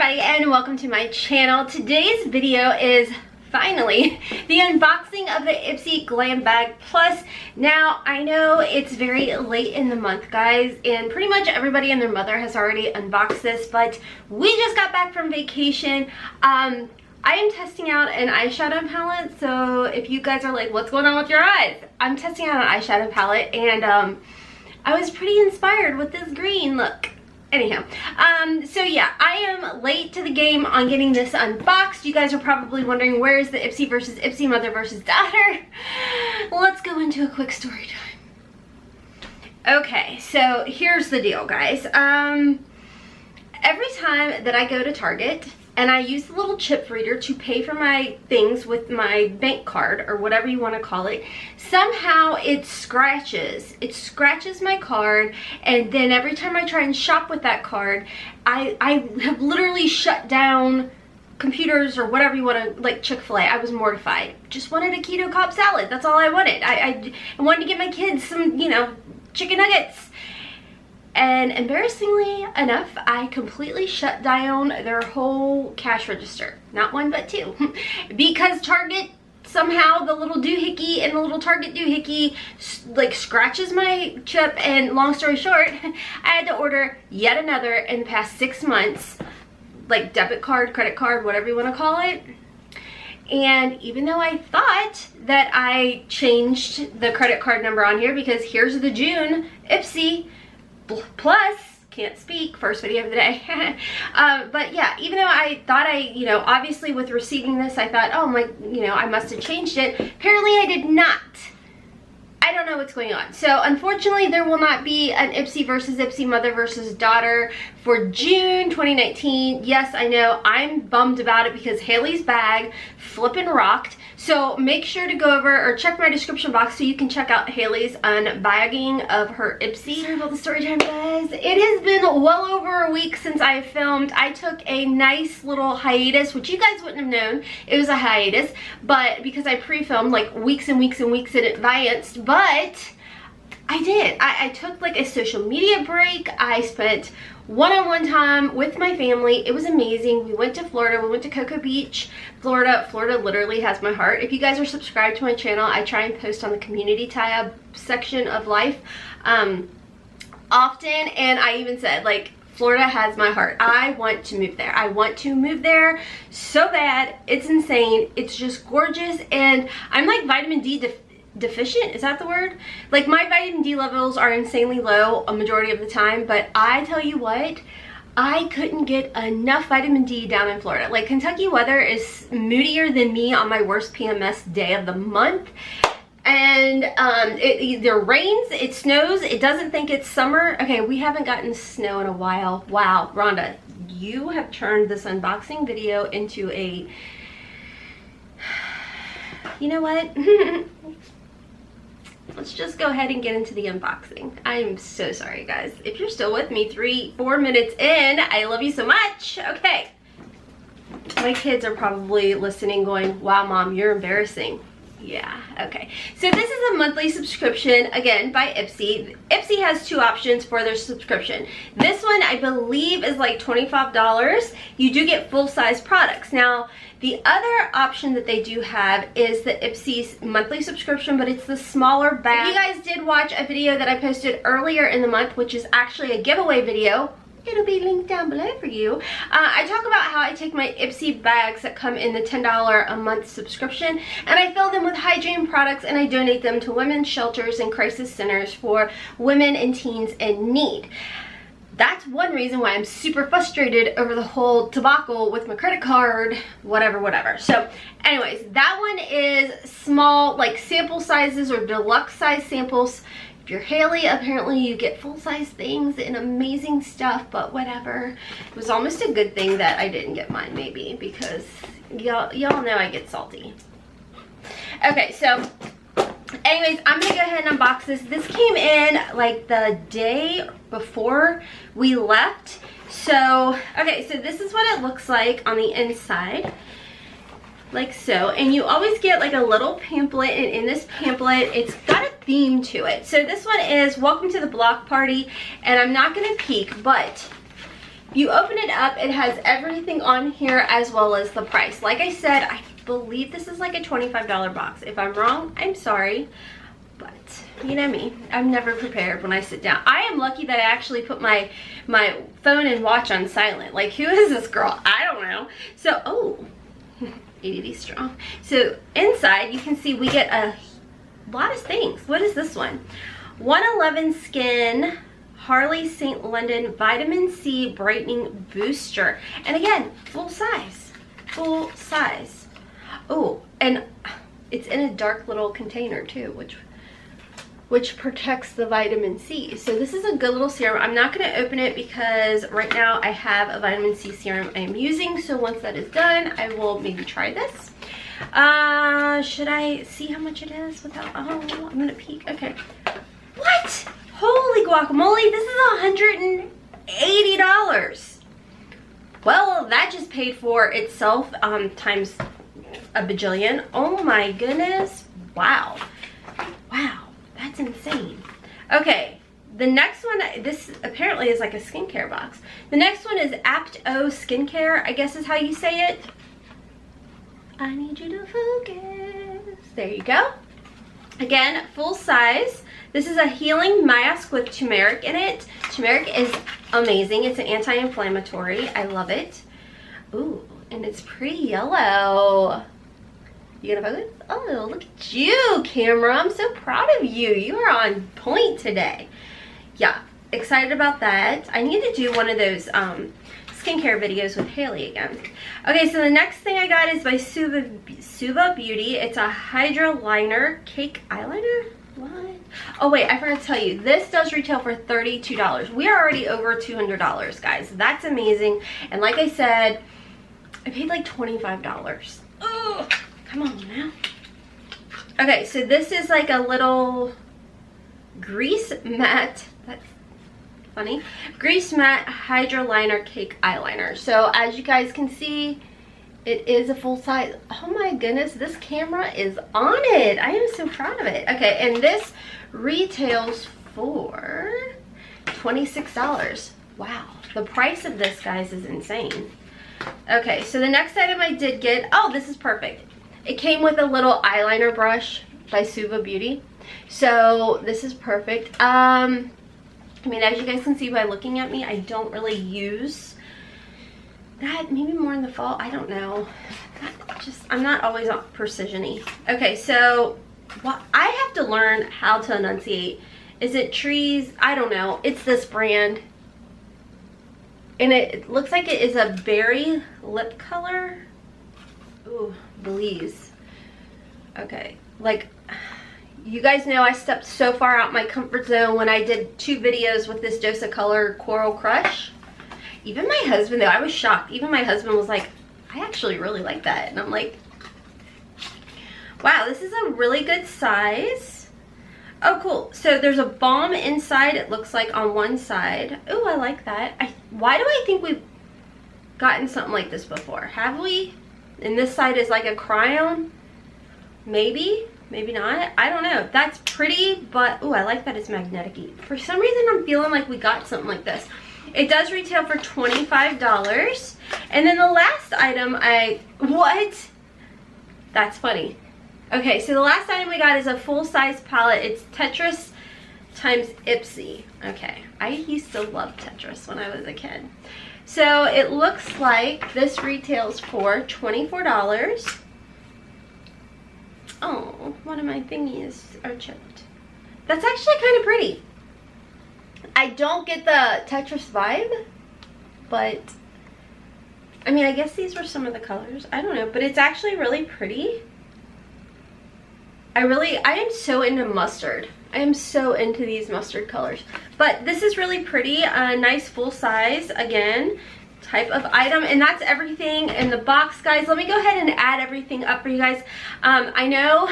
everybody and welcome to my channel. Today's video is finally the unboxing of the Ipsy GlamBag Plus. Now I know it's very late in the month, guys, and pretty much everybody and their mother has already unboxed this, but we just got back from vacation. I am testing out an eyeshadow palette, so if you guys are like, what's going on with your eyes? I'm testing out an eyeshadow palette, and I was pretty inspired with this green look. Anyhow, so yeah, I am late to the game on getting this unboxed. You guys are probably wondering, where's the Ipsy versus Ipsy, mother versus daughter? Let's go into a quick story time. Okay, so here's the deal, guys. Every time that I go to Target and I use the little chip reader to pay for my things with my bank card or whatever you want to call it, somehow it scratches my card, and then every time I try and shop with that card, I have literally shut down computers or whatever you want to, like Chick-fil-A. I was mortified. Just wanted a keto Cobb salad. That's all I wanted. I wanted to get my kids some, you know, chicken nuggets. And embarrassingly enough, I completely shut down their whole cash register. Not one, but two. Because Target, somehow the little doohickey and the little Target doohickey like scratches my chip, and long story short, I had to order yet another in the past 6 months, like debit card, credit card, whatever you want to call it. And even though I thought that I changed the credit card number on here, because here's the June Ipsy Plus, can't speak, first video of the day. But yeah, even though I thought you know, obviously with receiving this, I thought, oh my, you know, I must have changed it. Apparently I did not. I don't know what's going on. So unfortunately there will not be an Ipsy versus Ipsy, mother versus daughter for June 2019. Yes, I know, I'm bummed about it because Hailey's bag flippin' rocked. So make sure to go over or check my description box so you can check out Hailey's unbagging of her Ipsy. Sorry about the story time, guys. It has been well over a week since I filmed. I took a nice little hiatus, which you guys wouldn't have known it was a hiatus, but because I pre-filmed like weeks and weeks and weeks in advance, but I did. I took like a social media break. I spent one-on-one time with my family. It was amazing. We went to Florida. We went to Cocoa Beach, Florida. Florida literally has my heart. If you guys are subscribed to my channel, I try and post on the community tab section of life often, and I even said, like, Florida has my heart. I want to move there. I want to move there so bad. It's insane. It's just gorgeous, and I'm like vitamin D deficient, is that the word? Like, my vitamin D levels are insanely low a majority of the time, but I tell you what, I couldn't get enough vitamin D down in Florida. Like, Kentucky weather is moodier than me on my worst PMS day of the month, and it either rains, it snows, it doesn't think it's summer. Okay, we haven't gotten snow in a while. Wow, Rhonda, you have turned this unboxing video into a, you know what? Let's just go ahead and get into the unboxing. I'm so sorry, guys. If you're still with me 3-4 minutes in, I love you so much. Okay. My kids are probably listening going, wow, Mom, you're embarrassing. Yeah, okay. So this is a monthly subscription, again, by Ipsy. Ipsy has two options for their subscription. This one, I believe, is like $25. You do get full-size products. Now, the other option that they do have is the Ipsy's monthly subscription, but it's the smaller bag. If you guys did watch a video that I posted earlier in the month, which is actually a giveaway video, it'll be linked down below for you. I talk about how I take my Ipsy bags that come in the $10 a month subscription, and I fill them with hygiene products, and I donate them to women's shelters and crisis centers for women and teens in need. That's one reason why I'm super frustrated over the whole debacle with my credit card, whatever. So anyways, that one is small, like sample sizes or deluxe size samples. If you're Hailey, apparently you get full-size things and amazing stuff, but whatever. It was almost a good thing that I didn't get mine, maybe, because y'all know I get salty. Okay, so anyways, I'm gonna go ahead and unbox this. This came in like the day before we left. So, okay, so this is what it looks like on the inside. Like so, and you always get like a little pamphlet, and in this pamphlet it's got a theme to it. So this one is welcome to the block party, and I'm not gonna peek, but You open it up, it has everything on here as well as the price. Like I said, I believe this is like a $25 box. If I'm wrong, I'm sorry. But you know me, I'm never prepared when I sit down. I am lucky that I actually put my phone and watch on silent. Like, who is this girl? I don't know. So, oh, ADD strong. So inside, you can see we get a lot of things. What is this one? 111 Skin Harley St. London Vitamin C Brightening Booster. And again, full size. Full size. Oh, and it's in a dark little container too, which protects the vitamin C. So this is a good little serum. I'm not going to open it because right now I have a vitamin C serum I am using. So once that is done, I will maybe try this. Should I see how much it is without, oh, I'm going to peek. Okay. What? Holy guacamole, this is $180. Well, that just paid for itself times a bajillion. Oh my goodness. Wow. Wow, that's insane. Okay, the next one, this apparently is like a skincare box. The next one is Apt-O Skincare, I guess is how you say it. I need you to focus. There you go. Again, full size. This is a healing mask with turmeric in it. Turmeric is amazing. It's an anti-inflammatory. I love it. Ooh, and it's pretty yellow. You gonna focus? Oh, look at you, camera. I'm so proud of you. You are on point today. Yeah, excited about that. I need to do one of those skincare videos with Haley again. Okay, so the next thing I got is by Suva Beauty. It's a Hydra Liner Cake Eyeliner. What? Oh wait, I forgot to tell you, this does retail for $32. We are already over $200, guys. That's amazing. And like I said, I paid like $25. Oh, come on now. Okay, so this is like a little grease matte. That's funny. Grease matte Hydra Liner Cake Eyeliner. So as you guys can see, it is a full size. Oh my goodness, this camera is on it. I am so proud of it. Okay, and this retails for $26. Wow, the price of this, guys, is insane. Okay, so the next item I did get, oh, this is perfect. It came with a little eyeliner brush by Suva Beauty. So this is perfect. I mean, as you guys can see by looking at me, I don't really use that. Maybe more in the fall, I don't know. I'm not always on precision-y. Okay, so I have to learn how to enunciate. Is it Trees? I don't know. It's this brand. And it looks like it is a berry lip color. Ooh, Belize. Okay, like, you guys know I stepped so far out my comfort zone when I did 2 videos with this Dose of Color Coral Crush. Even my husband, though, I was shocked. Even my husband was like, I actually really like that. And I'm like, wow, this is a really good size. Oh, cool. So there's a balm inside, it looks like, on one side. Oh, I like that. Why do I think we've gotten something like this before? Have we? And this side is like a crayon? Maybe. Maybe not. I don't know. That's pretty, but, oh, I like that it's magnetic-y. For some reason, I'm feeling like we got something like this. It does retail for $25. And then the last item what? That's funny. Okay, so the last item we got is a full-size palette. It's Tetris times Ipsy. Okay, I used to love Tetris when I was a kid. So it looks like this retails for $24. Oh, one of my thingies are chipped. That's actually kind of pretty. I don't get the Tetris vibe, but I mean, I guess these were some of the colors. I don't know, but it's actually really pretty. I am so into mustard. I am so into these mustard colors. But this is really pretty, a nice full size, again, type of item. And that's everything in the box, guys. Let me go ahead and add everything up for you guys. I know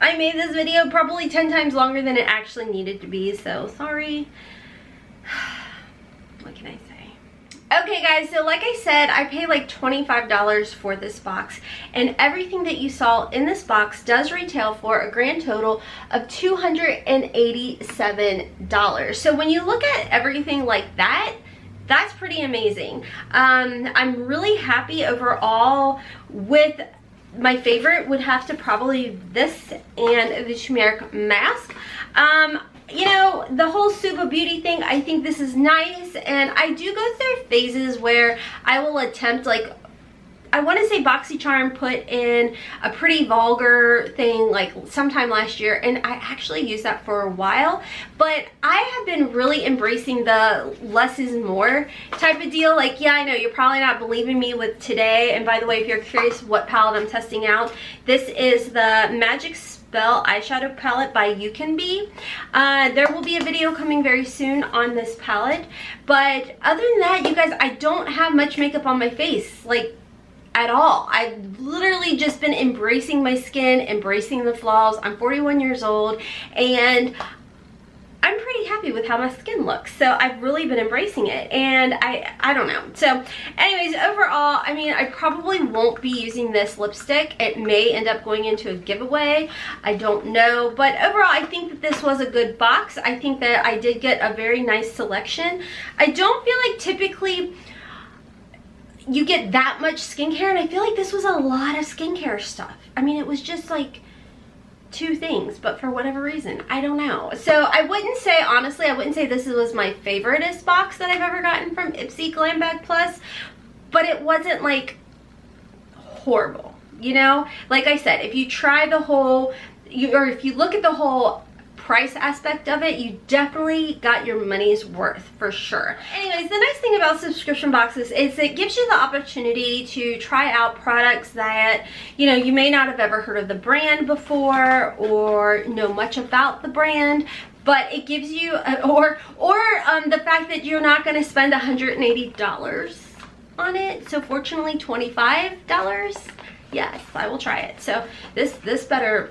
I made this video probably 10 times longer than it actually needed to be, so sorry. What can I say? Okay guys, so like I said, I paid like $25 for this box, and everything that you saw in this box does retail for a grand total of $287. So when you look at everything like that, that's pretty amazing. I'm really happy overall with. My favorite would have to probably this and the turmeric mask. You know, the whole Suba Beauty thing, I think this is nice, and I do go through phases where I will attempt, like, I want to say Boxycharm put in a pretty vulgar thing like sometime last year, and I actually used that for a while, but I have been really embracing the less is more type of deal. Like, yeah, I know you're probably not believing me with today, and by the way, if you're curious what palette I'm testing out, this is the Magic Spell eyeshadow palette by You Can Be. There will be a video coming very soon on this palette, but other than that, you guys, I don't have much makeup on my face, like, at all. I've literally just been embracing my skin, embracing the flaws. I'm 41 years old, and I'm pretty happy with how my skin looks. So I've really been embracing it, and I don't know. So anyways, overall, I mean, I probably won't be using this lipstick. It may end up going into a giveaway. I don't know. But overall, I think that this was a good box. I think that I did get a very nice selection. I don't feel like typically you get that much skincare, and I feel like this was a lot of skincare stuff. I mean, it was just like 2 things, but for whatever reason, I don't know. So I wouldn't say, honestly, I wouldn't say this was my favoriteest box that I've ever gotten from Ipsy GlamBag Plus, but it wasn't like horrible, you know? Like I said, if you try the whole, or if you look at the whole price aspect of it, you definitely got your money's worth for sure. Anyways, the nice thing about subscription boxes is it gives you the opportunity to try out products that, you know, you may not have ever heard of the brand before or know much about the brand, but it gives you the fact that you're not going to spend $180 on it. So fortunately, $25. Yes, I will try it. So this better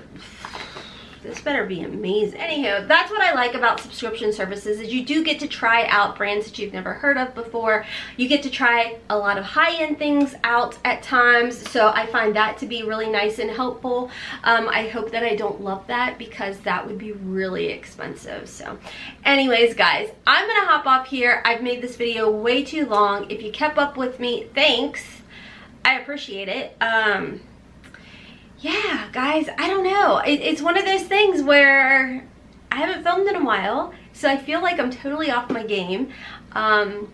be amazing. Anywho, that's what I like about subscription services, is you do get to try out brands that you've never heard of before. You get to try a lot of high-end things out at times, so I find that to be really nice and helpful. I hope that I don't love that, because that would be really expensive. So anyways, guys, I'm gonna hop off here. I've made this video way too long. If you kept up with me, thanks. I appreciate it. Yeah, guys, I don't know. It's one of those things where I haven't filmed in a while, so I feel like I'm totally off my game. Anywho,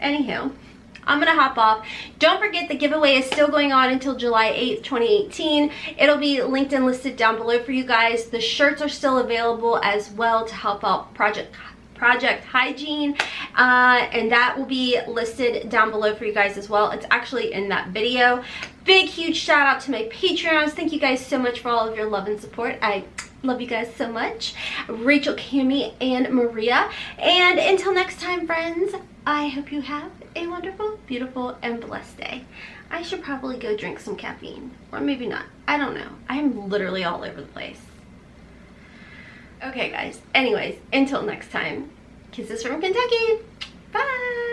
I'm gonna hop off. Don't forget, the giveaway is still going on until July 8th, 2018. It'll be linked and listed down below for you guys. The shirts are still available as well to help out Project Hygiene, and that will be listed down below for you guys as well. It's actually in that video. Big huge shout out to my Patreons. Thank you guys so much for all of your love and support. I love you guys so much. Rachel, Cami, and Maria. And until next time, friends, I hope you have a wonderful, beautiful, and blessed day. I should probably go drink some caffeine, or maybe not. I don't know. I'm literally all over the place. Okay, guys. Anyways, until next time, kisses from Kentucky. Bye.